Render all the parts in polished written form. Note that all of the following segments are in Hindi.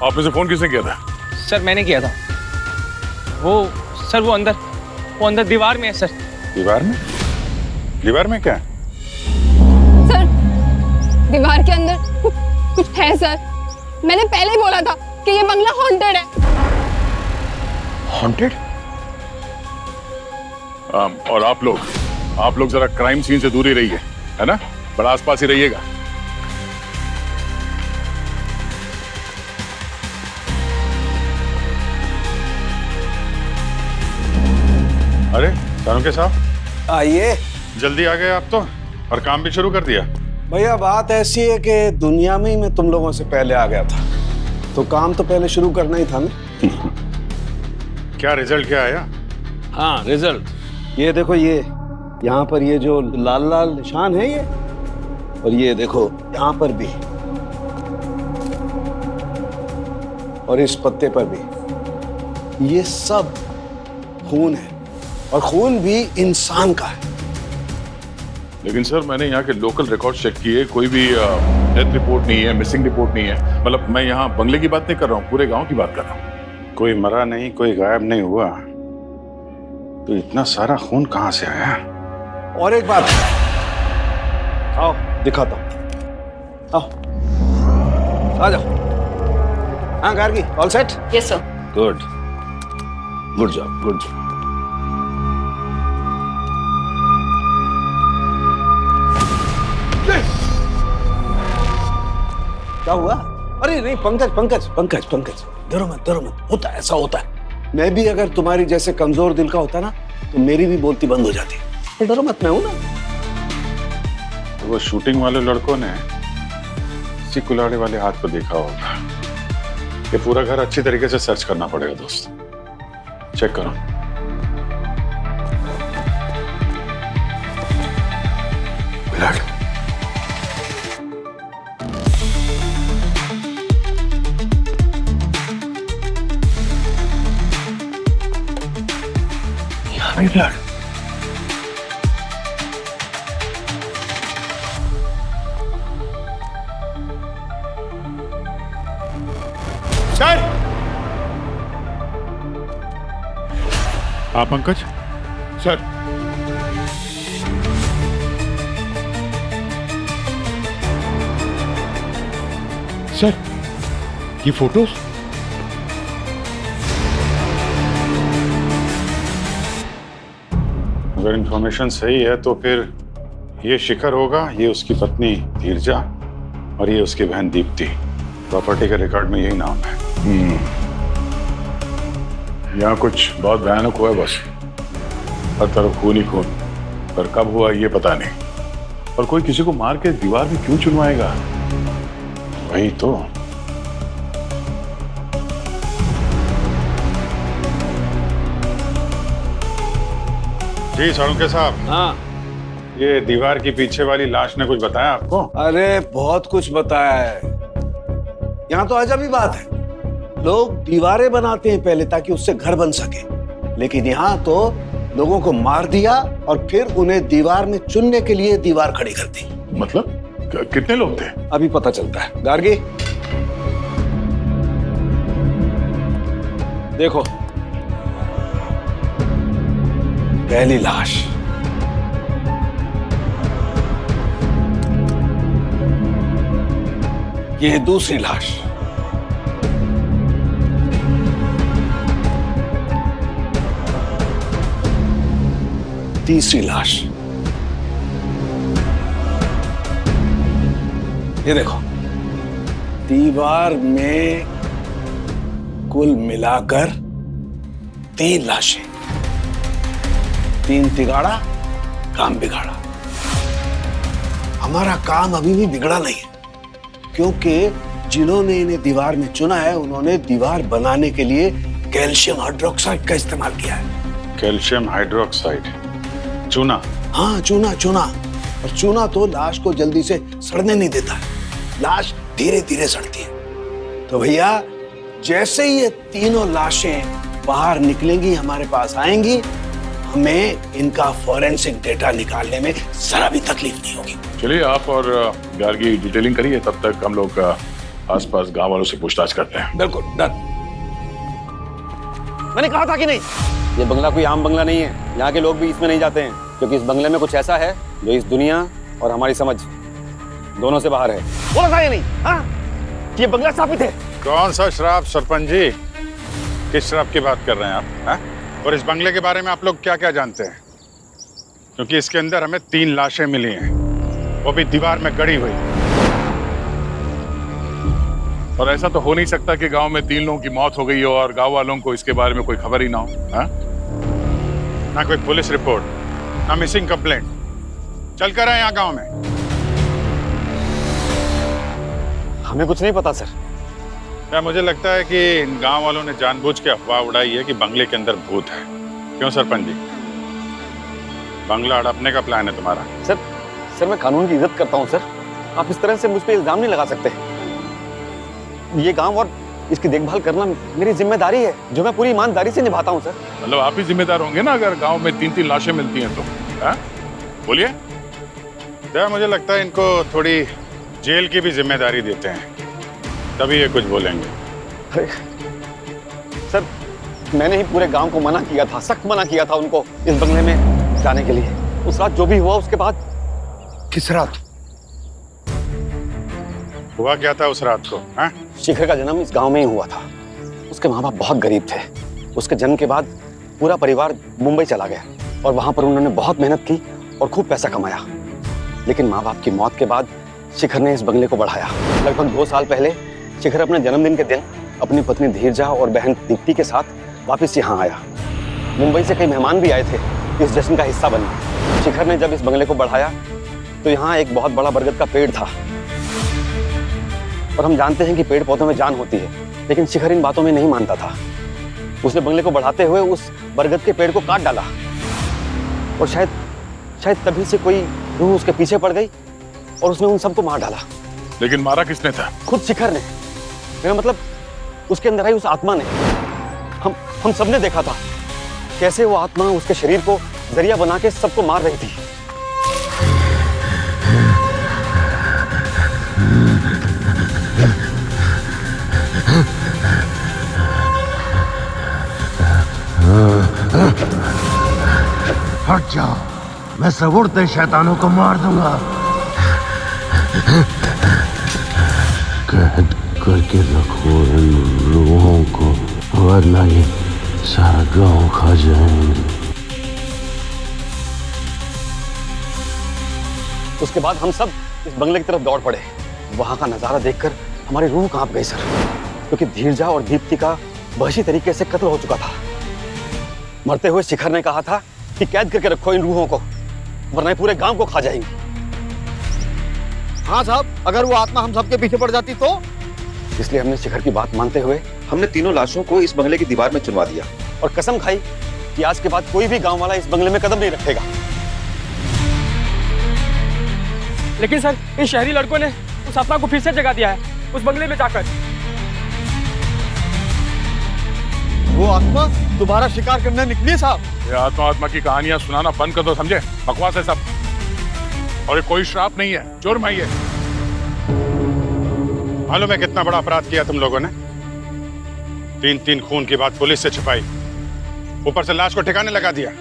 आप में से फोन किसने किया था? सर मैंने किया था। वो अंदर दीवार में है सर। दीवार में? दीवार में क्या? सर दीवार के अंदर कुछ है सर। मैंने पहले ही बोला था कि ये बंगला हॉन्टेड है। हॉन्टेड? और आप लोग जरा क्राइम सीन से दूर ही रहिए, है ना? बड़ा आसपास ही रहिएगा। अरे सारुके साहब, आइए। जल्दी आ गए आप तो, और काम भी शुरू कर दिया। भैया बात ऐसी है कि दुनिया में ही मैं तुम लोगों से पहले आ गया था, तो काम तो पहले शुरू करना ही था ना। क्या रिजल्ट क्या आया? हाँ रिजल्ट ये देखो, ये यहाँ पर ये जो लाल लाल निशान है ये, और ये देखो यहाँ पर भी, और इस पत्ते पर भी, ये सब खून है, और खून भी इंसान का है। लेकिन सर मैंने यहाँ के लोकल रिकॉर्ड चेक किए, कोई भी डेथ रिपोर्ट नहीं है, मिसिंग रिपोर्ट नहीं है। मतलब मैं यहाँ बंगले की बात नहीं कर रहा हूँ, पूरे गांव की बात कर रहा हूँ। कोई मरा नहीं, कोई गायब नहीं हुआ, तो इतना सारा खून कहाँ से आया? और एक बात, आओ दिखाता हूँ, आओ आ जाओ। हाँ Gargi, all set? Yes sir. Good good job, good job. क्या हुआ? अरे नहीं पंकज पंकज पंकज पंकज, डरो मत डरो मत, होता है ऐसा होता है। मैं भी अगर तुम्हारी जैसे कमजोर दिल का होता ना, तो मेरी भी बोलती बंद हो जाती। तो डरो मत, मैं हूं ना। तो वो शूटिंग वाले लड़कों ने इसी कुल्हाड़ी वाले हाथ को देखा होगा। ये पूरा घर अच्छी तरीके से सर्च करना पड़ेगा दोस्त, चेक करो। ब्लड, यहाँ भी ब्लड। सर! हाँ पंकज सर, सर ये फोटोज, अगर इंफॉर्मेशन सही है तो फिर ये शिखर होगा, ये उसकी पत्नी धीरजा, और ये उसकी बहन दीप्ति। प्रॉपर्टी के रिकॉर्ड में यही नाम है। यहाँ कुछ बहुत भयानक हुआ है बस, हर तरफ खून ही खून, पर कब हुआ ये पता नहीं। और कोई किसी को मार के दीवार में क्यों चुनवाएगा? वही तो। जी सारुके साहब। हाँ ये दीवार के पीछे वाली लाश ने कुछ बताया आपको? अरे बहुत कुछ बताया है। यहाँ तो अजब ही बात है, लोग दीवारें बनाते हैं पहले ताकि उससे घर बन सके, लेकिन यहाँ तो लोगों को मार दिया और फिर उन्हें दीवार में चुनने के लिए दीवार खड़ी कर दी। मतलब कितने लोग थे? अभी पता चलता है। गार्गी देखो, पहली लाश, ये दूसरी लाश, तीसरी लाश, ये देखो दीवार में कुल मिलाकर 3 लाशें। 3 तिगाड़ा, काम बिगाड़ा। हमारा काम अभी भी बिगड़ा नहीं है, क्योंकि जिन्होंने इन्हें दीवार में चुना है उन्होंने दीवार बनाने के लिए कैल्शियम हाइड्रोक्साइड का इस्तेमाल किया है। Calcium hydroxide? चूना? हाँ चूना, चूना। और चूना तो लाश को जल्दी से सड़ने नहीं देता है, लाश धीरे धीरे सड़ती है। तो भैया जैसे ही ये तीनों लाशें बाहर निकलेंगी, हमारे पास आएंगी, हमें इनका फॉरेंसिक डेटा निकालने में जरा भी तकलीफ नहीं होगी। चलिए आप और गार्गी डिटेलिंग करिए, तब तक हम लोग आसपास गांव वालों से पूछताछ करते हैं। बिल्कुल डन। मैंने कहा था कि नहीं, ये बंगला कोई आम बंगला नहीं है। यहाँ के लोग भी इसमें नहीं जाते हैं, क्योंकि इस बंगले में कुछ ऐसा है जो इस दुनिया और हमारी समझ दोनों से बाहर है। बोला था या नहीं? हाँ, ये बंगला स्थापित है। कौन सा शराब सरपंच जी? किस शराब की बात कर रहे हैं आप? हाँ? और इस बंगले के बारे में आप लोग क्या क्या जानते हैं? क्योंकि इसके अंदर हमें 3 लाशें मिली हैं, वो भी दीवार में गड़ी हुई। और ऐसा तो हो नहीं सकता कि गांव में 3 लोगों की मौत हो गई हो और गांव वालों को इसके बारे में कोई खबर ही ना हो। हाँ? ना कोई पुलिस रिपोर्ट, ना मिसिंग कंप्लेंट। चल कर आए यहाँ गांव में। हमें कुछ नहीं पता सर। क्या मुझे लगता है कि इन गांव वालों ने जानबूझ के अफवाह उड़ाई है कि बंगले के अंदर भूत है। क्यों सरपंच जी? बंगला हड़पने का प्लान है तुम्हारा? सर मैं कानून की इज्जत करता हूँ सर। आप इस तरह से मुझ पे इल्जाम नहीं लगा सकते। ये गांव और इसकी देखभाल करना मेरी जिम्मेदारी है, जो मैं पूरी ईमानदारी से निभाता हूँ सर। मतलब आप ही जिम्मेदार होंगे ना अगर गांव में 3-3 लाशें मिलती हैं तो? हाँ? बोलिए। क्या मुझे लगता है इनको थोड़ी जेल की भी जिम्मेदारी देते हैं, तभी ये कुछ बोलेंगे। अरे सर, मैंने ही पूरे गांव को मना किया था, सख्त मना किया था उनको इस बंगले में जाने के लिए। उस रात जो भी हुआ उसके बाद। किस रात? हुआ क्या था उस रात को? हाँ? शिखर का जन्म इस गांव में ही हुआ था। उसके माँ बाप बहुत गरीब थे। उसके जन्म के बाद पूरा परिवार मुंबई चला गया और वहां पर उन्होंने बहुत मेहनत की और खूब पैसा कमाया। लेकिन माँ बाप की मौत के बाद शिखर ने इस बंगले को बढ़ाया। लगभग 2 साल पहले शिखर अपने जन्मदिन के दिन अपनी पत्नी धीरजा और बहन दीप्ति के साथ वापस यहाँ आया। मुंबई से कई मेहमान भी आए थे इस जश्न का हिस्सा बनने। शिखर ने जब इस बंगले को बढ़ाया तो यहाँ एक बहुत बड़ा बरगद का पेड़ था। और हम जानते हैं कि पेड़ पौधों में जान होती है, लेकिन शिखर इन बातों में नहीं मानता था। उसने बंगले को बढ़ाते हुए उस बरगद के पेड़ को काट डाला और शायद तभी से कोई रूह उसके पीछे पड़ गई और उसने उन सबको मार डाला। लेकिन मारा किसने था? खुद शिखर ने। मेरा मतलब उसके अंदर आई उस आत्मा ने। हम सबने देखा था कैसे वो आत्मा उसके शरीर को जरिया बना के सबको मार रही थी। हट जाओ, मैं सब उड़ते शैतानों को मार दूंगा। कैद करके रखो इन लोगों को, वरना ये सारा गांव खा जाएंगे। उसके बाद हम सब इस बंगले की तरफ दौड़ पड़े। वहां का नजारा देखकर हमारी रूह कांप गई सर, क्योंकि धीरजा और दीप्ति का वहशी तरीके से कत्ल हो चुका था। मरते हुए शिखर ने कहा था कि कैद करके रखो इन रूहों को, वरना ये पूरे गांव को खा जाएंगी। हाँ साहब, अगर वो आत्मा हम सबके पीछे पड़ जाती तो? इसलिए हमने शिखर की बात मानते हुए हमने तीनों लाशों को इस बंगले की दीवार में चुनवा दिया और कसम खाई कि आज के बाद कोई भी गांव वाला इस बंगले में कदम नहीं रखेगा। लेकिन सर, इन शहरी लड़कों ने उस आत्मा को फिर से जगा दिया है उस बंगले में जाकर। वो आत्मा दोबारा शिकार करने निकली है साहब। ये आत्मा की कहानियां सुनाना बंद कर दो, समझे? बकवास है सब। और ये कोई श्राप नहीं है, जुर्म है ये। मालूम है कितना बड़ा अपराध किया तुम लोगों ने? 3 खून की बात पुलिस से छिपाई, ऊपर से लाश को ठिकाने लगा दिया।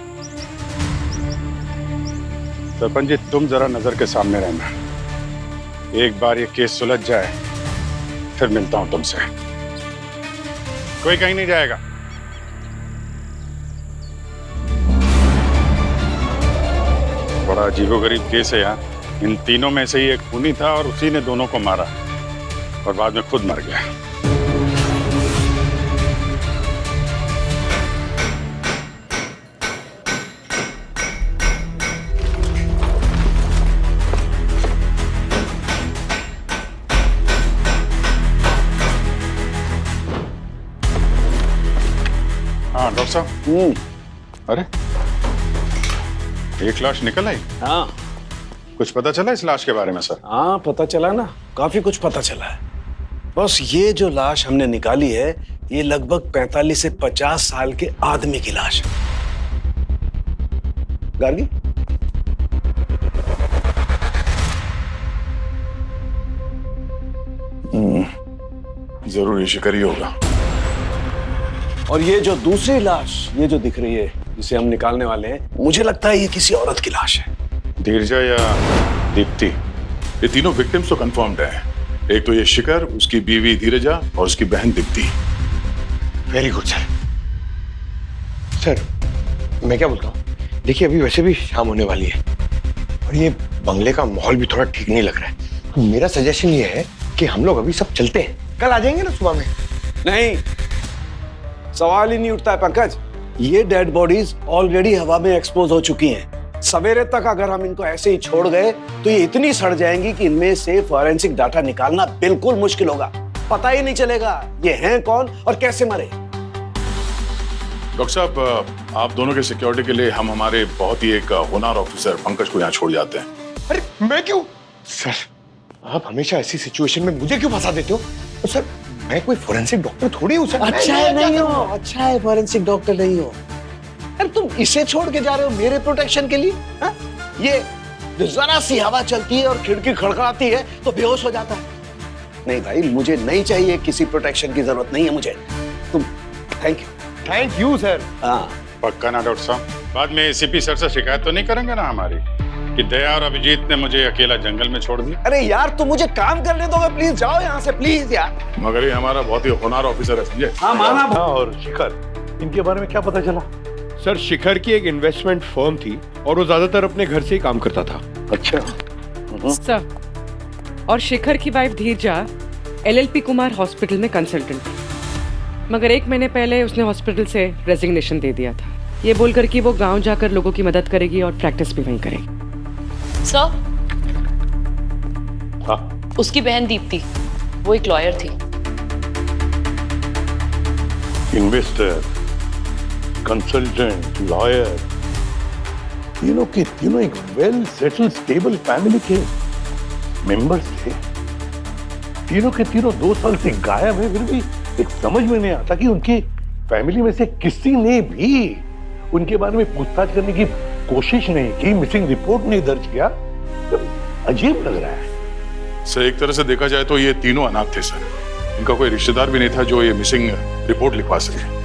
सरपंच जी, तुम जरा नजर के सामने रहना। एक बार ये केस सुलझ जाए फिर मिलता हूं तुमसे। कोई कहीं नहीं जाएगा। बड़ा अजीबोगरीब केस है यार। इन तीनों में से ही एक खूनी था और उसी ने दोनों को मारा और बाद में खुद मर गया। हाँ डॉक्टर साहब। अरे, एक लाश निकल आई। हाँ कुछ पता चला इस लाश के बारे में सर? हाँ, पता चला ना, काफी कुछ पता चला है। बस ये जो लाश हमने निकाली है, ये लगभग 45 से 50 साल के आदमी की लाश है। गार्गी, जरूर ये शिकारी होगा। और ये जो दूसरी लाश ये जो दिख रही है जिसे हम निकालने वाले हैं, मुझे लगता है ये किसी औरत की लाश है। धीरजा या दीप्ति? ये तीनों विक्टिम्स तो कंफर्म्ड हैं। एक तो ये शिखर, उसकी बीवी धीरजा और उसकी बहन Deepti. Very good sir. Sir मैं क्या बोलता हूँ, देखिए अभी वैसे भी शाम होने वाली है और ये बंगले का माहौल भी थोड़ा ठीक नहीं लग रहा है। तो मेरा सजेशन ये है कि हम लोग अभी सब चलते हैं, कल आ जाएंगे ना सुबह में। नहीं, सवाल ही नहीं उठता है पंकज। ये डेड बॉडीज ऑलरेडी हवा में एक्सपोज हो चुकी हैं। सवेरे तक अगर हम इनको ऐसे ही छोड़ गए तो ये इतनी सड़ जाएंगी कि इनमें से फॉरेंसिक डाटा निकालना बिल्कुल मुश्किल होगा। पता ही नहीं चलेगा ये हैं कौन और कैसे मरे। डॉक्टर साहब, आप दोनों के सिक्योरिटी के लिए हम हमारे बहुत ही एक होनहार ऑफिसर पंकज को यहाँ छोड़ जाते हैं। अरे मैं क्यों? सर आप हमेशा ऐसी सिचुएशन में मुझे क्यों फंसा देते हो? और सर मैं कोई फोरेंसिक डॉक्टर थोड़ी हूँ सर। अच्छा है नहीं हो, अच्छा है फॉरेंसिक डॉक्टर नहीं हो। अरे तुम इसे छोड़ के जा रहे हो मेरे प्रोटेक्शन के लिए? हा? ये जो जरा सी हवा चलती है और खिड़की खड़खड़ाती है तो बेहोश हो जाता है। नहीं भाई, मुझे नहीं चाहिए, किसी प्रोटेक्शन की जरूरत नहीं है मुझे। तुम थैंक यू सर। हाँ पक्का ना डॉक्टर साहब? बाद में एसीपी सर से शिकायत तो नहीं करेंगे ना हमारी कि दया और अभिजीत ने मुझे अकेला जंगल में छोड़ दिया? अरे यार तुम मुझे काम करने दो, प्लीज जाओ यहाँ से प्लीज यार। मगर ये हमारा बहुत ही होनहार ऑफिसर है, समझे? हाँ माना। और शिखर, इनके बारे में क्या पता चला? सर शिखर की एक इन्वेस्टमेंट फर्म थी और वो ज्यादातर अपने घर से ही काम करता था। अच्छा। सर, और शिखर की वाइफ धीरजा एलएलपी कुमार हॉस्पिटल में कंसल्टेंट थी, मगर 1 महीने पहले उसने हॉस्पिटल से रेजिग्नेशन दे दिया था, ये बोलकर कि वो गांव जाकर लोगों की मदद करेगी और प्रैक्टिस भी वहीं करेगी। सर, हाँ, उसकी बहन दीप्ति, वो एक लॉयर थी। इन्वेस्टर, कंसल्टेंट, लॉयर, तीनों के तीनों एक वेल सेटल्ड स्टेबल फैमिली के मेंबर्स थे। तीनों के तीनों 2 साल से गायब है, फिर भी एक समझ में नहीं आता कि उनकी फैमिली में से किसी ने भी उनके बारे में पूछताछ करने की कोशिश नहीं की, मिसिंग रिपोर्ट नहीं दर्ज किया। तो अजीब लग रहा है सर। एक तरह से देखा जाए तो ये तीनों अनाथ थे सर। इनका कोई रिश्तेदार भी नहीं था जो ये मिसिंग रिपोर्ट लिखवा सके।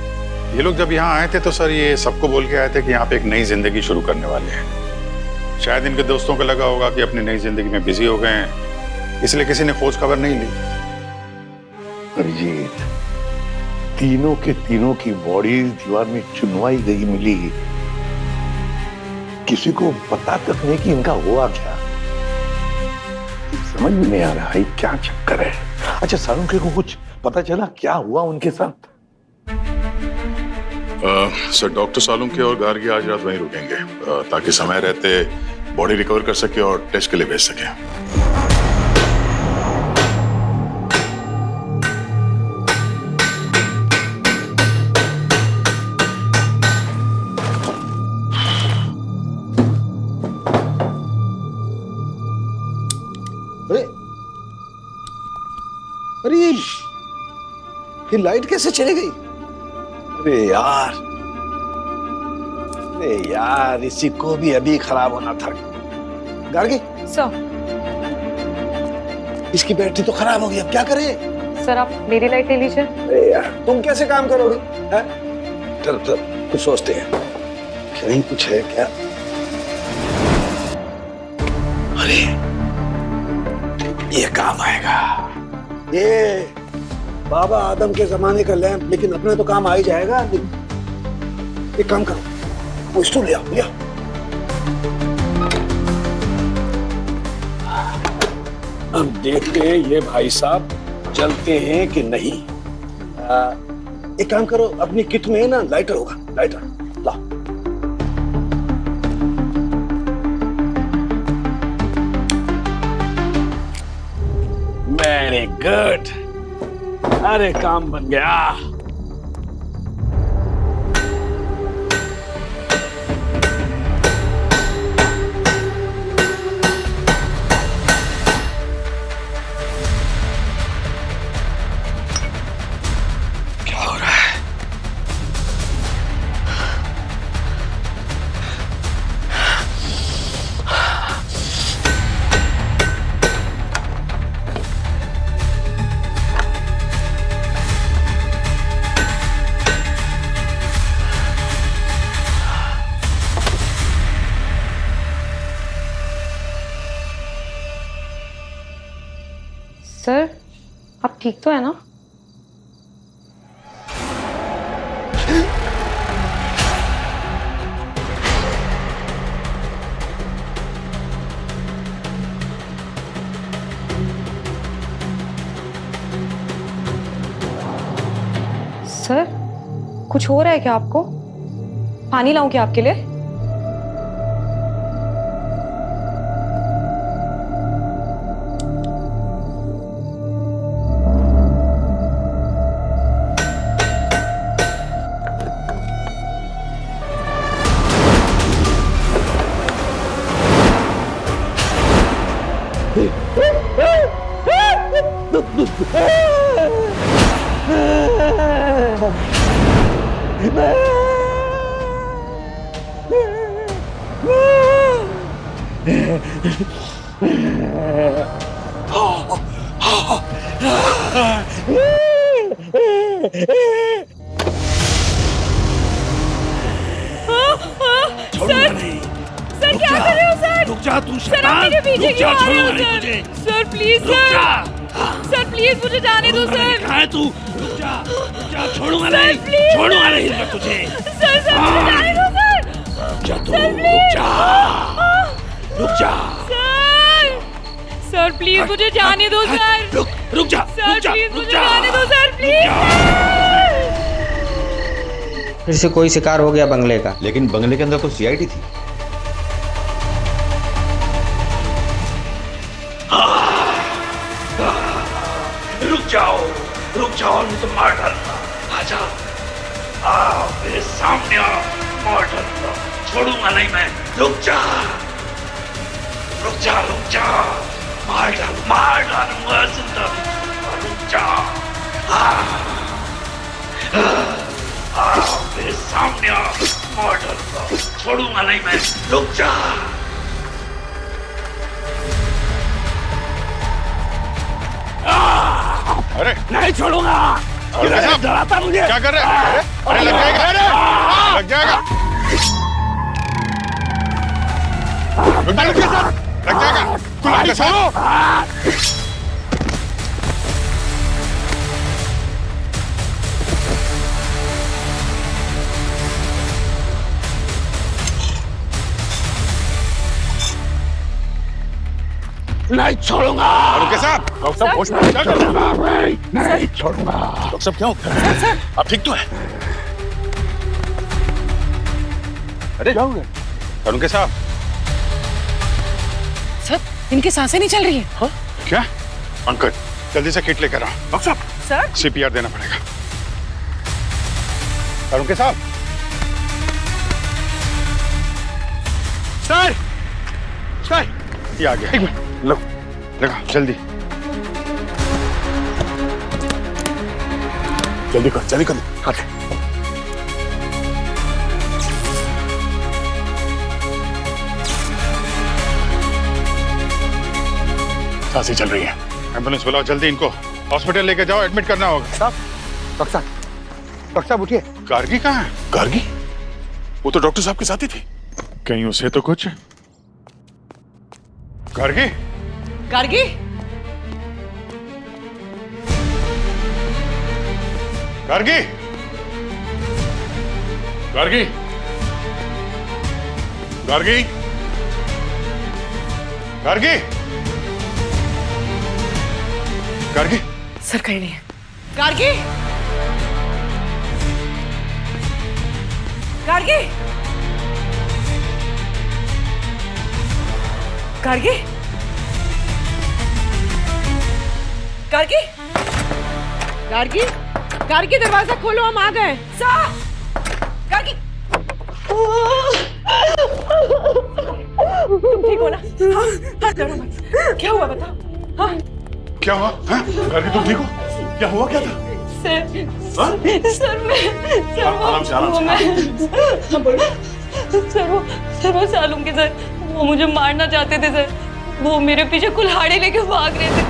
ये लोग जब यहाँ आए थे तो सर ये सबको बोल के आए थे कि यहाँ पे एक नई जिंदगी शुरू करने वाले हैं। शायद इनके दोस्तों को लगा होगा कि अपनी नई जिंदगी में बिजी हो गए हैं, इसलिए किसी ने खोज खबर नहीं ली। अभिजीत, तीनों के तीनों की बॉडीज दीवार में चुनवाई गई मिली, किसी को पता तक नहीं कि इनका हुआ क्या। समझ में नहीं आ रहा है क्या चक्कर है। अच्छा, सालुंखे को कुछ पता चला क्या हुआ उनके साथ? सर, डॉक्टर सालुंखे और गार्गी आज रात वहीं रुकेंगे ताकि समय रहते बॉडी रिकवर कर सके और टेस्ट के लिए भेज सके। अरे ये लाइट कैसे चली गई? अरे यार इसी को भी अभी खराब होना था। गार्गी सर, इसकी बैटरी तो खराब हो गई, अब क्या करें? सर आप मेरी लाइट ले लीजिए। अरे यार तुम कैसे काम करोगे? चल चल कुछ सोचते हैं, कहीं कुछ है क्या? अरे ये काम आएगा। ये बाबा आदम के जमाने का लैंप, लेकिन अपने तो काम आ ही जाएगा। एक काम करो, वो स्टूल ले आओ। अब देखते हैं ये भाई साहब चलते हैं कि नहीं। एक काम करो, अपनी किट में ना लाइटर होगा, लाइटर ला। वेरी गुड, अरे काम बन गया। क्या हो रहा है? आप ठीक तो है ना? सर, कुछ हो रहा है क्या आपको? पानी लाऊं क्या आपके लिए? छोड़ूंगा नहीं। सर क्या कर रहे हो सर? रुक जा तू सर आप शैतान। मेरे पीछे रुक जा, क्यों आ रहे छोड़ूंगा हो नहीं सर? तुझे। सर प्लीज रुक सर। जा। सर प्लीज मुझे जाने दो छोड़ूंगा नहीं, सर। कहाँ है तू? रुक जा, छोड़ूंगा सर, नहीं। प्लीज। छोड़ूंगा नहीं मैं तुझे। सर मुझे जाने दो सर। रुक जा तू, सर, रुक प्लीज। जा, रुक जा। सर प्लीज मुझे जाने दो सर। रुक जा, सर रुक जा, प्लीज रुक मुझे जा। जाने दो सर प्लीज। फिर से कोई शिकार हो गया बंगले का। लेकिन बंगले के अंदर तो सीआईडी थी। रुक जाओ नहीं तो मार डालूंगा। आजा, मेरे सामने आ, मार डालूंगा। छोड़ूंगा नहीं मैं। रुक जा, मार डालूंगा जिंदा नहीं छोड़ूंगा। रुक जा, मेरे सामने आ, मार डालूंगा। छोड़ूंगा नहीं मैं। रुक जा। अरे नहीं छोड़ूंगा। डराता मुझे। क्या कर रहे हैं? अरे लग जाएगा, लग जाएगा। लग जाएगा। खुला के साथ। नहीं छोड़ूंगा। रुके साहब। डॉक्टर साहब होश में क्या कर रहे हैं? नहीं छोड़ूंगा। डॉक्टर साहब क्या हो गया? आप ठीक तो है? अरे क्या हो गया? अरुण के साहब। सर इनकी सांसें नहीं चल रही है। हाँ? क्या? अंकल जल्दी से किट लेकर आओ। डॉक्टर साहब सर सीपीआर देना पड़ेगा। अरुण के साहब। सर सर ये आ गया। एक मिनट लो, लगा जल्दी। जल्दी कर। हाँ। सांसें चल रही है। एम्बुलेंस बुलाओ जल्दी, इनको हॉस्पिटल लेके जाओ, एडमिट करना होगा। डॉक्टर साहब उठिए। गार्गी कहाँ है? गार्गी? वो तो डॉक्टर साहब के साथ ही थी। कहीं उसे तो कुछ। गार्गी? गार्गी गार्गी? गार्गी? गार्गी? गार्गी? गार्गी? सर कहीं नहीं है। गार्गी गार्गी गार्गी गार्गी गार्गी गार्गी दरवाजा खोलो, हम आ गए। गार्गी तुम ठीक हो ना? हाँ, डरो मत। क्या हुआ बताओ? हाँ क्या हुआ? हाँ? गार्गी तुम ठीक हो? क्या हुआ? क्या था? सर आराम से। वो सालूम के सर, वो मुझे मारना चाहते थे सर। वो मेरे पीछे कुल्हाड़ी लेके भाग रहे थे।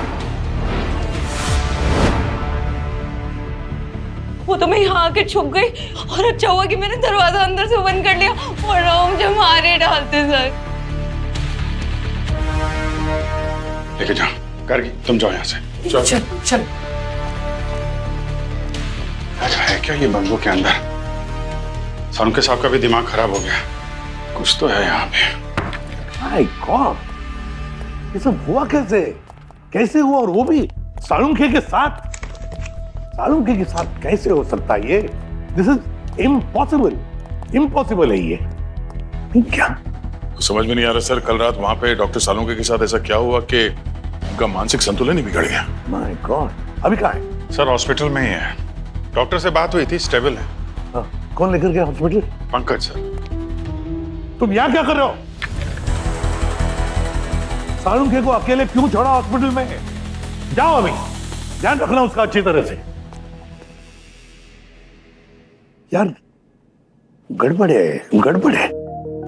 वो तो मैं यहाँ आके छुप गई और अच्छा हुआ कि मैंने दरवाजा अंदर से बंद कर लिया और वो मुझे मारे डालते सर। लेके जाओ। गार्गी तुम जाओ यहाँ से। चल आज है क्या ये बंगलों के अंदर? सालुंके साहब का भी दिमाग खराब हो गया। कुछ तो है यहाँ पे। माय गॉड, ये सब हुआ कैसे? कैसे हुआ? और वो भी सालुंके के साथ? सालुंके के साथ कैसे हो सकता है ये? This is impossible. इम्पॉसिबल है ये। क्या समझ में नहीं आ रहा सर, कल रात वहां पे डॉक्टर सालुंके के साथ ऐसा क्या हुआ कि उनका मानसिक संतुलन ही बिगड़ गया? माय गॉड, अभी कहाँ है? सर हॉस्पिटल में ही है। डॉक्टर से बात हुई थी, स्टेबल है। कौन लेकर गया हॉस्पिटल? पंकज सर। तुम यहाँ क्या कर रहे हो? सालुंके को अकेले क्यों छोड़ा हॉस्पिटल में? जाओ अभी, ध्यान रखना उसका अच्छी तरह से। यार गड़बड़ है, गड़बड़ है,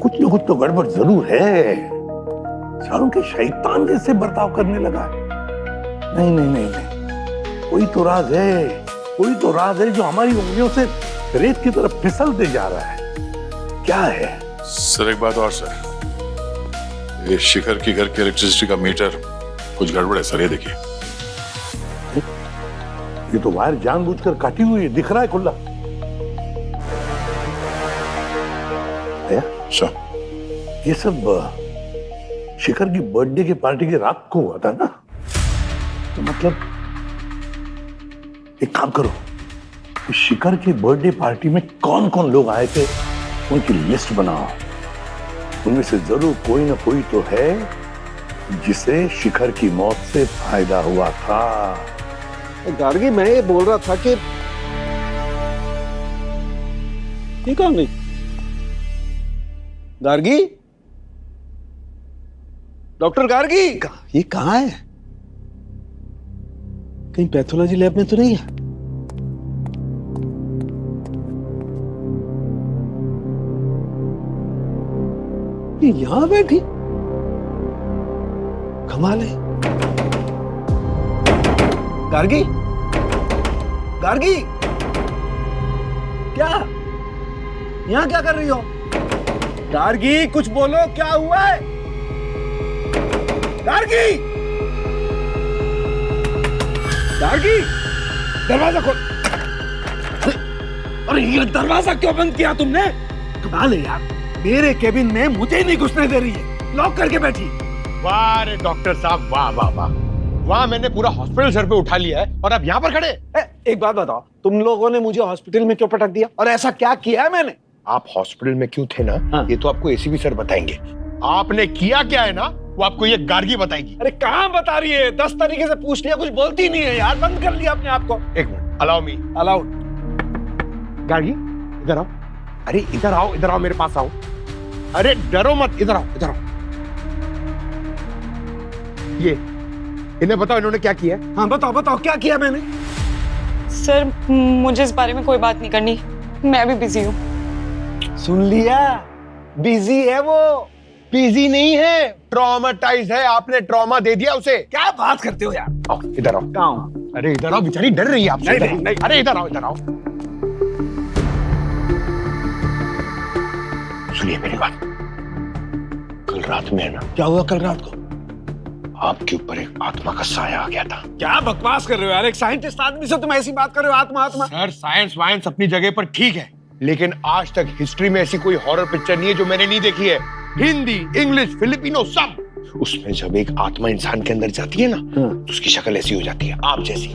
कुछ न कुछ तो गड़बड़ जरूर है। सालुंके शैतान जैसे बर्ताव करने लगा। नहीं नहीं नहीं नहीं, कोई तो राज है, कोई तो राज है जो हमारी उंगलियों से रेत की तरफ फिसलते जा रहा है। क्या है? सर एक बात और सर, ये शिखर की घर के इलेक्ट्रिसिटी का मीटर कुछ गड़बड़ है सर, ये देखिए। ये तो वायर जानबूझकर काटी हुई है, दिख रहा है खुला। सर ये सब शिखर की बर्थडे की पार्टी की रात को हुआ था ना? तो मतलब एक काम करो, शिखर की बर्थडे पार्टी में कौन कौन लोग आए थे उनकी लिस्ट बनाओ। उनमें से जरूर कोई ना कोई तो है जिसे शिखर की मौत से फायदा हुआ था। गार्गी, मैं ये बोल रहा था कि ये कौन नहीं? गार्गी, डॉक्टर गार्गी, ये कहाँ है? कहीं पैथोलॉजी लैब में तो नहीं है? ये यहां बैठी? कमाल है। गार्गी, गार्गी, क्या यहां क्या कर रही हो? गार्गी, कुछ बोलो, क्या हुआ है? गार्गी, गार्गी, दरवाजा खोल। अरे ये दरवाजा क्यों बंद किया तुमने? कमाल है यार, मेरे केबिन में मुझे नहीं घुसने दे रही है, लॉक करके बैठी। वाह रे डॉक्टर साहब, वाह वाह वाह। वहां मैंने पूरा हॉस्पिटल सर पे उठा लिया है और अब यहाँ पर खड़े। एक बात बताओ, तुम लोगों ने मुझे हॉस्पिटल में क्यों पटक दिया? और ऐसा क्या किया है मैंने? आप हॉस्पिटल में क्यों थे ना, ये तो आपको एसीपी सर बताएंगे। आपने किया क्या है ना, वो आपको ये गार्गी बताएगी। अरे कहाँ बता रही है? 10 तरीके से पूछ लिया, कुछ बोलती नहीं है यार, बंद कर लिया अपने आप को। एक minute, allow me. Allowed. Gargi, इधर आओ। अरे इधर आओ, इधर आओ, मेरे पास आओ। अरे डरो मत, इधर आओ, इधर आओ। ये इन्हें बताओ इन्होंने क्या किया? हाँ बताओ बताओ, क्या किया मैंने? सर मुझे इस बारे में कोई बात नहीं करनी, मैं भी बिजी हूँ। सुन लिया, बिजी है वो। बिजी नहीं है, ट्रॉमाटाइज है। आपने ट्रॉमा दे दिया उसे। क्या बात करते हो यार? आओ इधर आओ। कहाँ हूँ? अरे इधर आओ, बेचारी डर रही है आपसे। नहीं, नहीं, नहीं। अरे इधर आओ, इधर आओ। सुनिए मेरी बात। कल रात में है ना, क्या हुआ कल रात को? आपके ऊपर एक आत्मा का साया आ गया था। क्या बकवास कर रहे हो यार? एक साइंटिस्ट आदमी से तुम ऐसी बात कर रहे हो? आत्मा आत्मा? सर साइंस वाइंस अपनी जगह पर ठीक है, लेकिन आज तक हिस्ट्री में ऐसी कोई हॉरर पिक्चर नहीं है जो मैंने नहीं देखी है। हिंदी, इंग्लिश, फिलिपिनो सब। उसमें जब एक आत्मा इंसान के अंदर जाती है ना, तो उसकी शक्ल ऐसी हो जाती है, आप जैसी।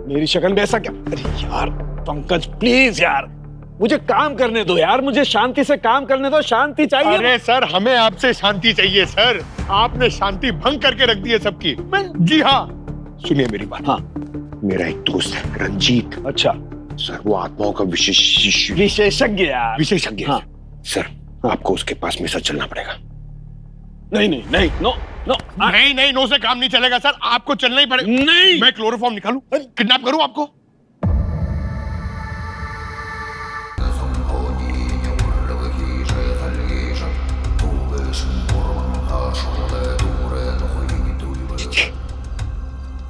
मेरी शक्ल में ऐसा क्या? अरे यार पंकज, प्लीज यार, मुझे काम करने दो यार, मुझे शांति से काम करने दो, शांति चाहिए। अरे सर, हमें आपसे शांति चाहिए सर। आपने शांति भंग करके रख दी है सबकी। जी हाँ, सुनिए मेरी बात। हाँ, मेरा एक दोस्त है रंजीत। अच्छा सर, वो आत्माओं का विशेषज्ञ यार। विशेषज्ञ। हाँ। सर, आपको उसके पास में सर चलना पड़ेगा। नहीं नहीं नहीं, नो नो, नहीं नहीं, नो से काम नहीं चलेगा सर, आपको चलना ही पड़ेगा। नहीं, मैं क्लोरोफॉर्म निकालूं, किडनैप करूं आपको?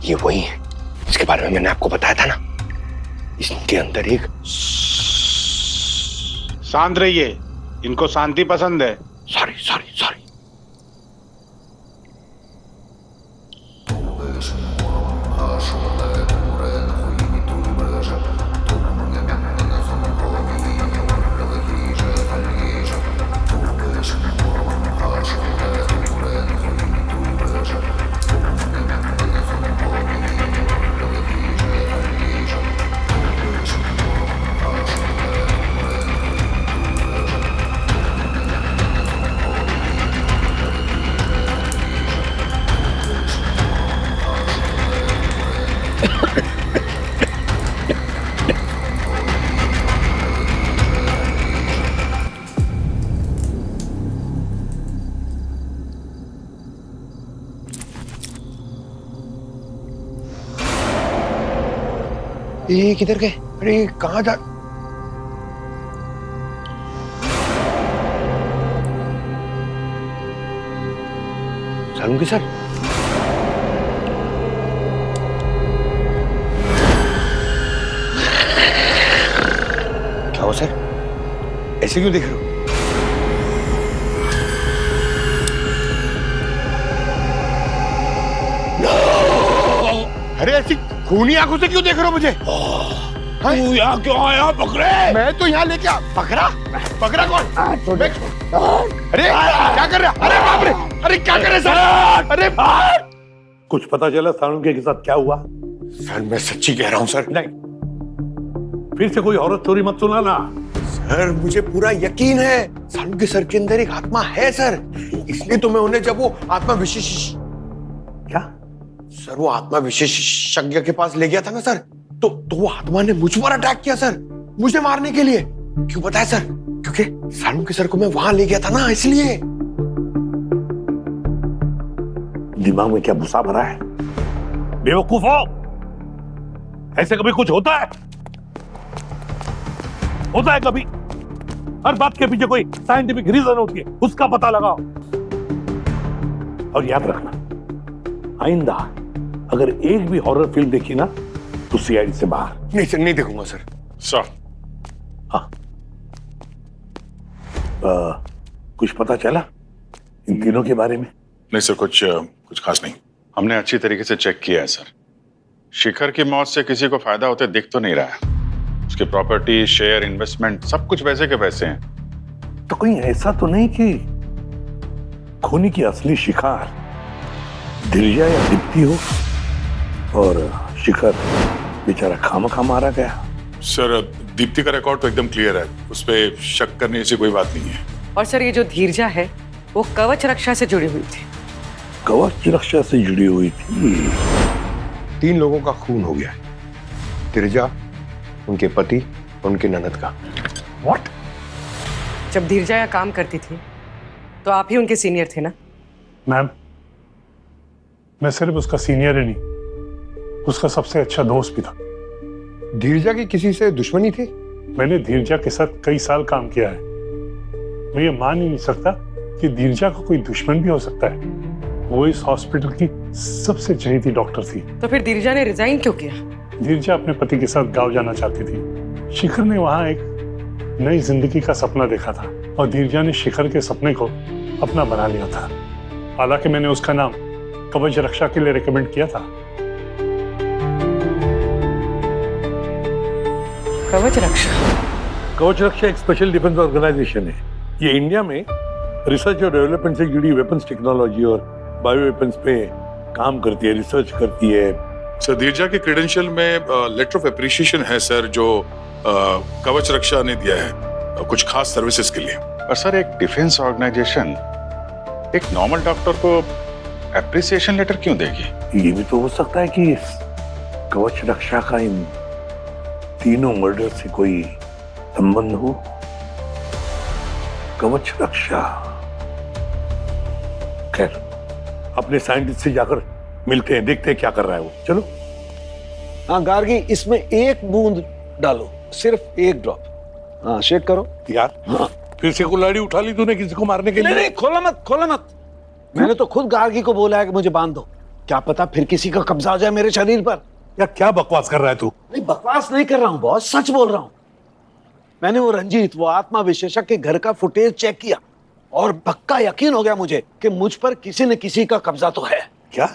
ये वही है जिसके बारे में मैंने आपको बताया था ना। इसके अंदर एक। शांत रहिए, इनको शांति पसंद है। Sorry sorry sorry. ये किधर गए? अरे कहाँ जा? सालुंके सर, क्या हो सर? ऐसे क्यों देख रहे हो? अरे ऐसी खूनी आंखों से क्यों देख रहे हो मुझे? तू यहाँ क्यों आया बकरे? मैं तो यहाँ लेके पकड़ा पकड़ा कौन? अरे क्या कर रहा? अरे बाप रे! अरे क्या कर रहे सर? अरे कुछ पता चला सालुंके के साथ क्या हुआ? सर मैं सच्ची कह रहा हूँ सर। नहीं, फिर से कोई औरत स्टोरी मत सुनाना। सर मुझे पूरा यकीन है सालुंके सर के अंदर एक आत्मा है सर, इसलिए तो मैं उन्हें जब वो आत्मा विशेष क्या? सर वो आत्मा विशेषज्ञ के पास ले गया था ना सर, तो वो आत्मा ने मुझ पर अटैक किया सर, मुझे मारने के लिए। क्यों बताया सर? क्योंकि सालुंके सर को मैं वहां ले गया था ना, इसलिए। दिमाग में क्या भूसा भरा है? बेवकूफ हो, ऐसे कभी कुछ होता है? होता है कभी? हर बात के पीछे कोई साइंटिफिक रीजन होती है, उसका पता लगाओ। और याद रखना, आइंदा अगर एक भी हॉरर फिल्म देखी ना तो सीआईडी से बाहर। नहीं सर, नहीं देखूंगा सर। सर, हाँ, कुछ पता चला इन तीनों के बारे में? नहीं सर, कुछ खास नहीं। हमने अच्छी तरीके से चेक किया है सर। शिखर की मौत से किसी को फायदा होते दिख तो नहीं रहा है। उसकी प्रॉपर्टी, शेयर, इन्वेस्टमेंट सब कुछ वैसे के वैसे हैं। तो कहीं ऐसा तो नहीं कि खूनी की असली शिकार धीरजा या दीप्ति हो और शिखर बेचारा खामखा मारा गया? सर, दीप्ति का रिकॉर्ड तो एकदम क्लियर है, उस पर शक करने से कोई बात नहीं है। और सर ये जो धीरजा है वो कवच रक्षा से जुड़ी हुई थी। कवच रक्षा से जुड़ी हुई थी? 3 लोगों का खून हो गया है, धीरजा, उनके पति और उनके ननद का। व्हाट? जब धीरजा यहाँ काम करती थी तो आप ही उनके सीनियर थे ना? मैम, मैं सिर्फ उसका सीनियर ही नहीं, उसका सबसे अच्छा दोस्त भी था। धीरजा की किसी से दुश्मनी थी? मैंने धीरजा के साथ कई साल काम किया है। मैं ये मान ही नहीं सकता कि धीरजा का कोई दुश्मन भी हो सकता है। वो इस हॉस्पिटल की सबसे चहेती डॉक्टर थी। तो फिर धीरजा ने रिजाइन क्यों किया? धीरजा अपने पति के साथ गांव जाना चाहती थी। शिखर ने वहां एक नई जिंदगी का सपना देखा था और धीरजा ने शिखर के सपने को अपना बना लिया था। हालांकि मैंने उसका नाम कवच रक्षा के लिए रिकमेंड किया था। कवच रक्षा? कवच रक्षा एक स्पेशल डिफेंस ऑर्गेनाइजेशन है। ये इंडिया में रिसर्च और डेवलपमेंट से जुड़ी वेपन्स टेक्नोलॉजी और बायो वेपन्स पे काम करती है, रिसर्च करती है। सर, धीरजा के क्रेडेंशियल में लेटर ऑफ एप्रिसिएशन है सर, जो कवच रक्षा ने दिया है कुछ खास सर्विसेज के लिए। और सर, एक डिफेंस ऑर्गेनाइजेशन एक नॉर्मल डॉक्टर को एप्रिसिएशन लेटर क्यों देगी? ये भी तो हो सकता है कि कवच रक्षा का इन तीनों मर्डर से कोई संबंध हो। कवच रक्षा, खैर अपने साइंटिस्ट से जाकर मिलते हैं, देखते हैं क्या कर रहा है वो। चलो। हाँ गार्गी, इसमें एक बूंद डालो, सिर्फ एक ड्रॉप। हाँ, शेक करो यार। हाँ, फिर से कुल्हाड़ी उठा ली तूने किसी को मारने के लिए? नहीं, खोला मत, खोला मत। मैंने तो खुद गार्गी को बोला है कि मुझे बांध दो, क्या पता फिर किसी का कब्जा हो जाए मेरे शरीर पर। यार क्या बकवास कर रहा है तू? नहीं, बकवास नहीं कर रहा हूँ बॉस, सच बोल रहा हूँ। मैंने वो रंजीत, वो आत्मा विशेषज्ञ के घर का फुटेज चेक किया और पक्का यकीन हो गया मुझे कि मुझ पर किसी न किसी का कब्जा तो है। क्या?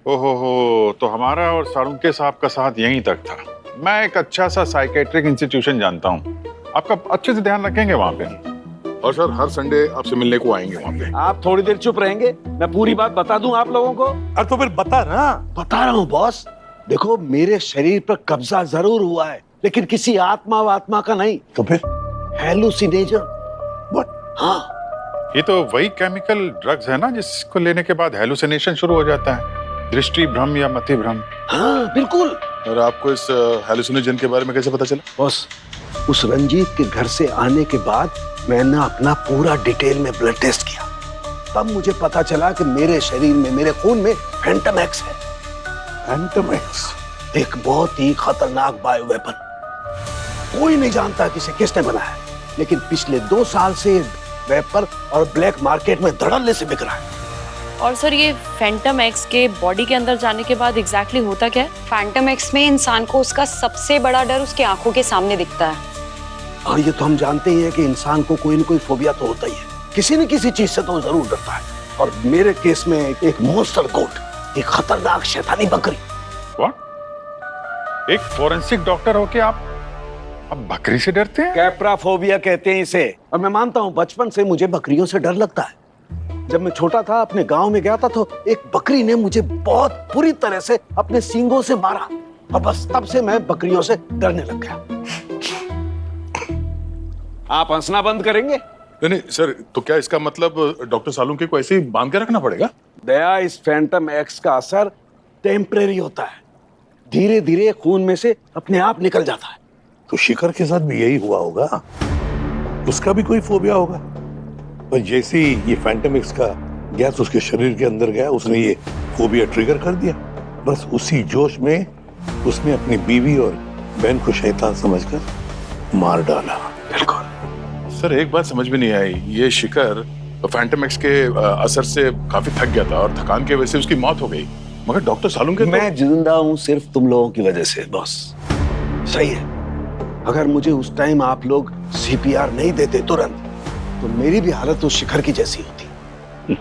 ओहो, तो हमारा और सालुंके साहब का साथ यहीं तक था। मैं एक अच्छा सा साइकेट्रिक इंस्टीट्यूशन जानता हूँ, आपका अच्छे से ध्यान रखेंगे वहाँ पे। और सर, हर संडे आपसे मिलने को आएंगे वहाँ पे। आप थोड़ी देर चुप रहेंगे, मैं पूरी बात बता दूं आप लोगों को? अरे तो फिर बता ना। बता रहा हूँ बॉस। देखो, मेरे शरीर पर कब्जा जरूर हुआ है, लेकिन किसी आत्मा का नहीं। तो फिर? हेलुसिनेशन। हाँ, ये तो वही केमिकल ड्रग्स है ना जिसको लेने के बाद हेलुसिनेशन शुरू हो जाता है, दृष्टि भ्रम या मति भ्रम। हाँ बिल्कुल। और आपको इस हेलुसिनोजन के बारे में कैसे पता चला? बॉस, उस रंजीत के घर से आने के बाद मैंने अपना पूरा डिटेल में ब्लड टेस्ट किया, तब मुझे पता चला कि मेरे शरीर में, मेरे खून में फैंटम एक्स है। Phantom x? एक बहुत ही खतरनाक बायो वेपन। कोई नहीं जानता कि इसे किसने बनाया है, लेकिन पिछले 2 साल से वेपर और ब्लैक मार्केट में धड़ल्ले से बिक रहा है। और सर ये फैंटम एक्स के बॉडी के अंदर जाने के बाद एग्जैक्टली होता क्या है? फैंटम एक्स में इंसान को उसका सबसे बड़ा डर उसकी आंखों के सामने दिखता है। और ये तो हम जानते ही हैं कि इंसान को कोई न कोई फोबिया तो होता ही है, किसी न किसी चीज से तो जरूर डरता है। और मेरे केस में एक मॉन्स्टर गोट, एक खतरनाक शैतानी बकरी। व्हाट? एक फोरेंसिक डॉक्टर होके आप बकरी से डरते हैं? कैप्राफोबिया कहते हैं इसे। और मैं मानता हूँ बचपन से मुझे बकरियों से डर लगता है। जब मैं छोटा था अपने गांव में गया था तो एक बकरी ने मुझे बहुत बुरी तरह से अपने सींगों से मारा, और बस तब से मैं बकरियों से डरने लग गया। आप हंसना बंद करेंगे? नहीं सर, तो क्या इसका मतलब डॉक्टर सालुंके को ऐसे ही बांध के रखना पड़ेगा? दया, इस फैंटम एक्स का असर टेम्परेरी होता है, धीरे धीरे खून में से अपने आप निकल जाता है। तो शिखर के साथ भी यही हुआ होगा, उसका भी कोई फोबिया होगा। और जैसे ही ये फैंटम एक्स का गैस उसके शरीर के अंदर गया, उसने ये फोबिया ट्रिगर कर दिया। बस उसी जोश में उसने अपनी बीवी और बहन को शैतान समझकर मार डाला। बिल्कुल सर, एक बात समझ में नहीं आई, ये शिखर फैंटम एक्स के असर से काफी थक गया था और थकान की वजह से उसकी मौत हो गई, मगर डॉक्टर सालुंके मैं जिंदा हूं सिर्फ तुम लोगों की वजह से बॉस। सही है, अगर मुझे उस टाइम आप लोग सीपीआर नहीं देते तुरंत, तो मेरी भी हालत उस शिखर की जैसी होती।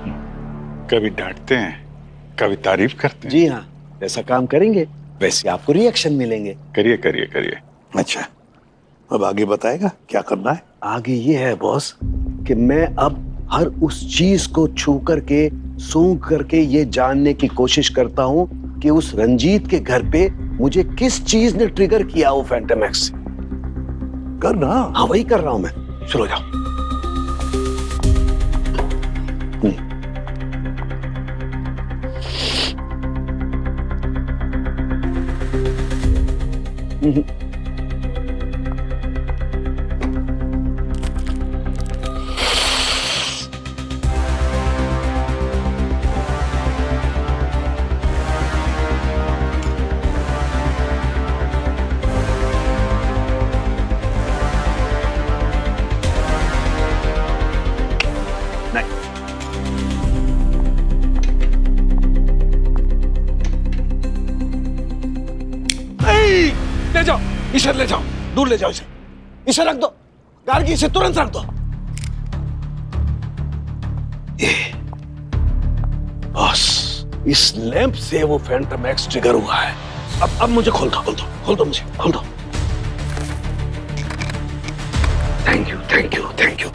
कभी डांटते हैं, कभी तारीफ करते हैं। जी हाँ, जैसा काम करेंगे वैसे आपको रिएक्शन मिलेंगे। करिए करिए करिए। अच्छा, अब आगे बताएगा क्या करना है? आगे ये है बॉस कि मैं अब हर उस चीज को छू करके, सूंघ करके ये जानने की कोशिश करता हूँ कि उस रंजीत के घर पे मुझे किस चीज ने ट्रिगर किया वो फैंटम एक्स। करना? हाँ, वही कर रहा हूं मैं। चलो जाओ। ले जाओ इसे, ले जाओ, दूर ले जाओ इसे। इसे रख दो गार्गी, इसे तुरंत रख दो। बस इस लैंप से वो फैंटम एक्स ट्रिगर हुआ है। अब मुझे खोल दो, खोल दो, खोल दो, मुझे खोल दो। Thank you, thank you, thank you.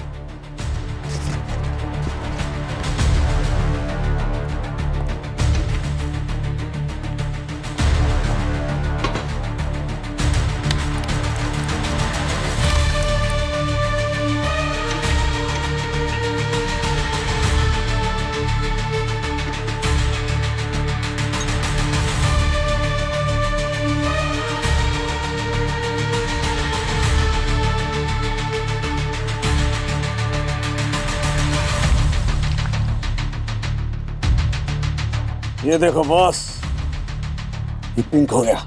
ये देखो बॉस, ये पिंक हो गया,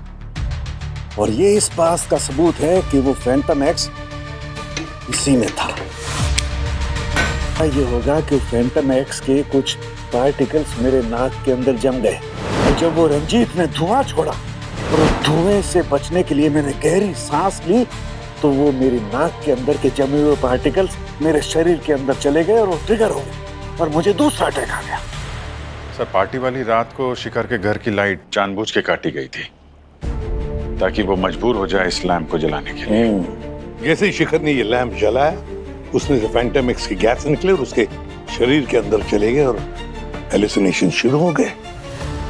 और ये इस बात का सबूत है कि वो फैंटम एक्स इसी में था। ये होगा कि फैंटम एक्स के कुछ पार्टिकल्स मेरे नाक के अंदर जम गए, और जब वो रंजीत ने धुआं छोड़ा और उस धुएं से बचने के लिए मैंने गहरी सांस ली, तो वो मेरी नाक के अंदर के जमे हुए पार्टिकल्स मेरे शरीर के अंदर चले गए और वो ट्रिगर हो गए और मुझे दूसरा अटैक आ गया। सर, पार्टी वाली रात को शिखर के घर की लाइट जानबूझ के काटी गई थी ताकि वो मजबूर हो जाए इस लैंप को जलाने के लिए। जैसे ही शिखर ने ये लैंप जलाया, उसमें से फैंटम एक्स की गैस निकले और उसके शरीर के अंदर चले गए और हेलुसिनेशन शुरू हो गए।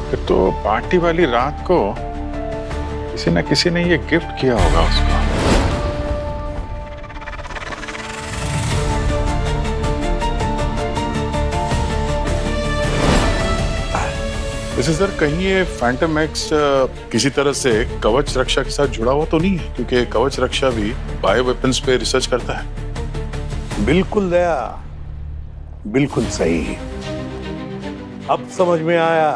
फिर तो पार्टी वाली रात को किसी न किसी ने ये गिफ्ट किया होगा उसको। वैसे सर, कहीं ये फैंटम एक्स किसी तरह से कवच रक्षा के साथ जुड़ा हुआ तो नहीं है? क्योंकि कवच रक्षा भी बायो वेपन्स पे रिसर्च करता है। बिल्कुल दया, बिल्कुल सही। अब समझ में आया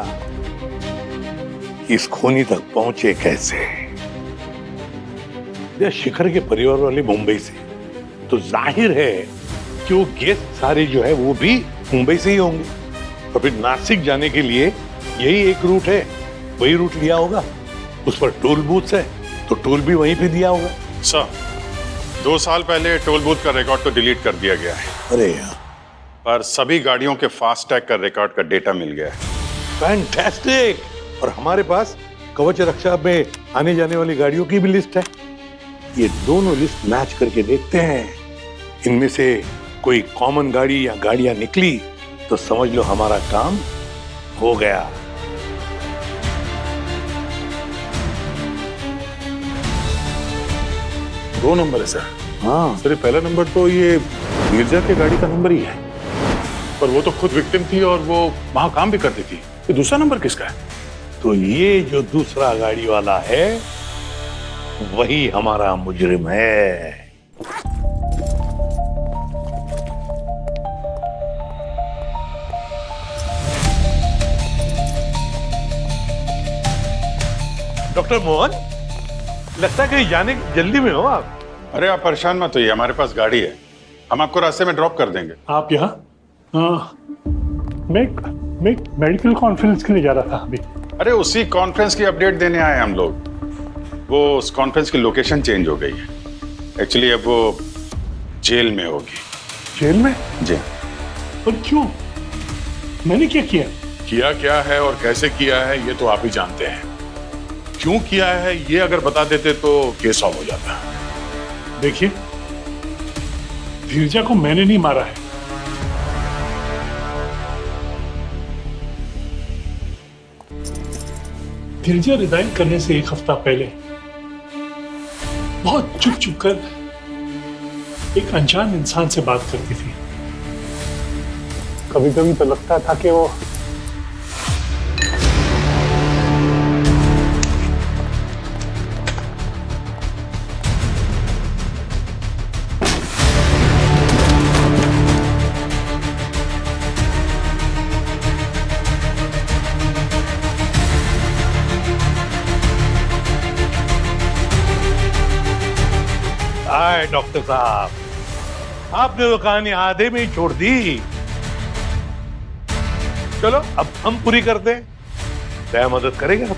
इस खूनी तक पहुंचे कैसे? ये शिखर के परिवार वाले मुंबई से, तो जाहिर है कि वो गेस्ट सारे जो है वो भी मुंबई से ही होंगे। और फिर नासिक जाने के लिए यही एक रूट है, वही रूट लिया होगा। उस पर टोल बूथ है तो टोल भी वहीं पे दिया होगा। सर, 2 साल पहले टोल बूथ का रिकॉर्ड तो डिलीट कर दिया गया है, अरे यार, पर सभी गाड़ियों के फास्टैग का रिकॉर्ड का डेटा मिल गया है। फैंटास्टिक। और हमारे पास कवच रक्षा में आने जाने वाली गाड़ियों की भी लिस्ट है। ये दोनों लिस्ट मैच करके देखते हैं, इनमें से कोई कॉमन गाड़ी या गाड़ियां निकली तो समझ लो हमारा काम हो गया। दो नंबर है सर। हाँ सर, ये पहला नंबर तो ये नीरजा की गाड़ी का नंबर ही है, पर वो तो खुद विक्टिम थी और वो वहां काम भी करती थी। ये दूसरा नंबर किसका है? तो ये जो दूसरा गाड़ी वाला है वही हमारा मुजरिम है। डॉक्टर मोहन, लगता है कि जाने की जल्दी में हो आप। अरे आप परेशान मत होइए, हमारे पास गाड़ी है, हम आपको रास्ते में ड्रॉप कर देंगे। आप यहाँ? मैं एक मेडिकल कॉन्फ्रेंस के लिए जा रहा था अभी। अरे उसी कॉन्फ्रेंस की अपडेट देने आए हम लोग। वो उस कॉन्फ्रेंस की लोकेशन चेंज हो गई है, एक्चुअली अब वो जेल में होगी। जेल में? जी। और क्यों? मैंने क्या किया? किया क्या है और कैसे किया है ये तो आप ही जानते हैं। क्यों किया है ये अगर बता देते तो केस सॉल्व हो जाता। देखिए, धीरजा को मैंने नहीं मारा है। धीरजा रिजाइन करने से 1 हफ्ता पहले बहुत चुप चुप कर एक अनजान इंसान से बात करती थी। कभी कभी तो लगता था कि वो आए डॉक्टर साहब, आपने तो कहानी आधे में ही छोड़ दी। चलो अब हम पूरी करते हैं। क्या मदद करेंगे आप?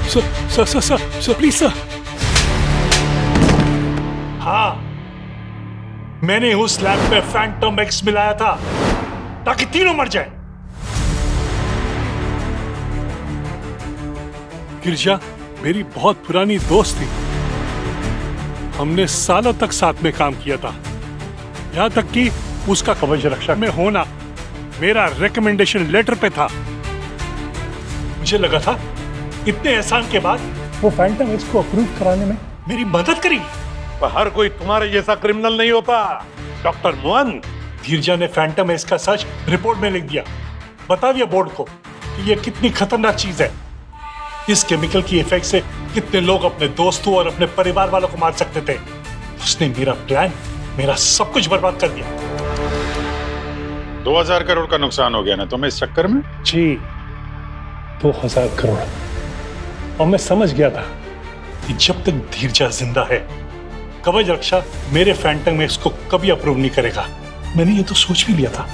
Sir please sir. हाँ, मैंने उस लैब पे फैंटम एक्स मिलाया था ताकि तीनों मर जाए। गिरजा मेरी बहुत पुरानी दोस्त थी, हमने सालों तक साथ में काम किया था। यहां तक कि उसका कवच रक्षा में होना मेरा रिकमेंडेशन लेटर पे था। मुझे लगा था इतने एहसान के बाद वो फैंटम एक्स को अप्रूव कराने में मेरी मदद करेगी। पर हर कोई तुम्हारे जैसा क्रिमिनल नहीं होता डॉक्टर मोहन। धीरजा ने फैंटम एक्स का सच रिपोर्ट में लिख दिया, बता दिया बोर्ड को कि ये कितनी खतरनाक चीज है। इस केमिकल की इफेक्ट से कितने लोग अपने दोस्तों और अपने परिवार वालों को मार सकते थे। उसने मेरा प्लान, मेरा सब कुछ बर्बाद कर दिया। 2000 करोड़ का नुकसान हो गया ना तुम्हें इस चक्कर में? जी, 2000 करोड़। और मैं समझ गया था कि जब तक धीरजा जिंदा है, कवच रक्षा मेरे फैंटम एक्स को कभी अप्रूव नहीं करेगा। मैंने ये तो सोच भी लिया था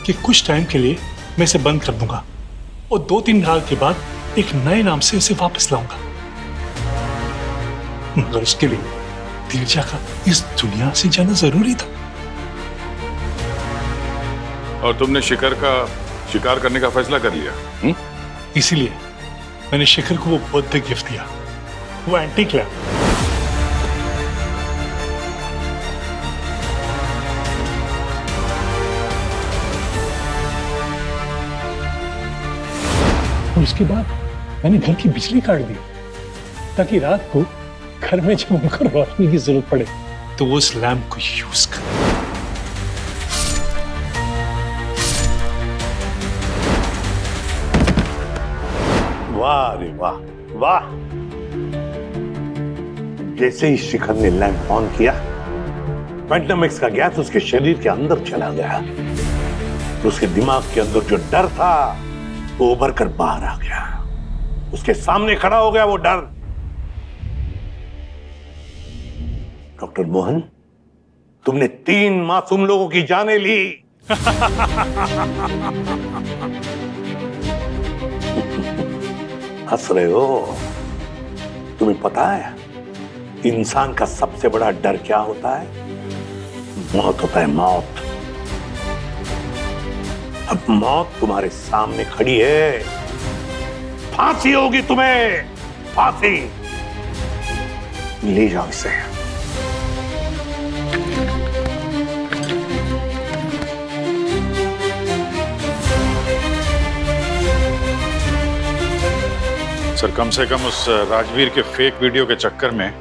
कि कुछ टाइम के लिए मैं इसे बंद कर दूंगा और 2-3 साल के बाद एक नए नाम से इसे वापस लाऊंगा। मगर उसके लिए धीरजा का इस दुनिया से जाना जरूरी था। और तुमने शिखर का शिकार करने का फैसला कर लिया? इसीलिए मैंने शिखर को वो बर्थडे गिफ्ट दिया, वो एंटीक लैम्प। और उसके बाद मैंने घर की बिजली काट दी ताकि रात को घर में जब उनको रोशनी की जरूरत पड़े तो वो उस लैम्प को यूज कर। वाह रे वाह वाह। जैसे ही शिखर ने लैंप ऑन किया, फैंटम एक्स का गैस उसके शरीर के अंदर चला गया तो उसके दिमाग के अंदर जो डर था वो उभर कर बाहर आ गया। उसके सामने खड़ा हो गया वो डर। डॉक्टर मोहन, तुमने 3 मासूम लोगों की जानें ली। हंस रहे हो? तुम्हें पता है इंसान का सबसे बड़ा डर क्या होता है? मौत होता है, मौत। अब मौत तुम्हारे सामने खड़ी है, फांसी होगी तुम्हें, फांसी। ले जाओ इसे। सर, कम से कम उस राजवीर के फेक वीडियो के चक्कर में